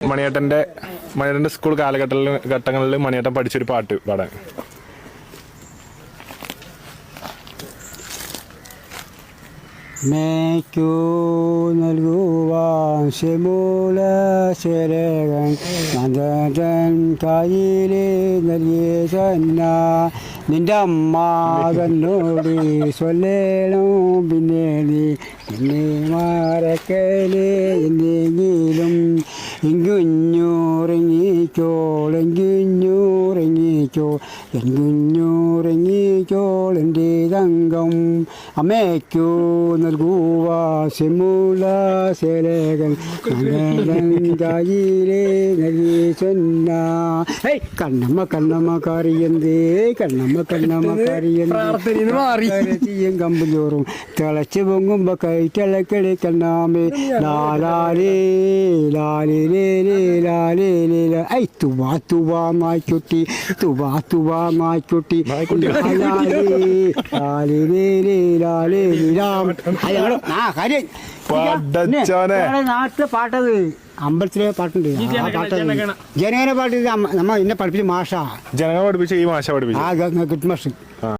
മണിയേട്ടൻ്റെ school ഘട്ടങ്ങളിൽ മണിയേട്ടൻ പഠിച്ചൊരു പാട്ട് പാടാൻ. മേക്കു നൽകുവാൻ ശമൂല ശരകൻ നന്ദൻ കയ്യിലെ നൽകിയ സന്ന നിന്റെ അമ്മ തന്നോട് ചൊല്ലേണം പിന്നെ നീ എന്നെ മറക്കലേ എന്തെങ്കിലും എങ്കുഞ്ഞൂറങ്ങിക്കോൾ എൻ്റെ തങ്കം അമ്മയ്ക്കു നൽകുക ശമൂല ശേലകൻ കയ്യിലെ നൽകി ചെന്ന കണ്ണമ്മ കറിയന്തേ കണ്ണമ്മ കറിയന്തീയും കമ്പും ചോറും തിളച്ച് പൊങ്ങുമ്പോ കൈറ്റിളക്കളി കണ്ണാമേ ലാലാലേ ലാലേ ലാലേ ഐ തുവാ നായ്ക്കുട്ടി തുവാ നായ്ക്കുട്ടി നാട്ടിലെ പാട്ടത് അമ്പലത്തിലെ പാട്ടുണ്ട് ആ പാട്ട് ജനഗണ പാട്ട് നമ്മ എന്നെ പഠിപ്പിച്ച മാഷ ജനങ്ങളെ പഠിപ്പിച്ച ഈ മാഷ പഠിപ്പിച്ചു ഗുഡ് മാഷ്.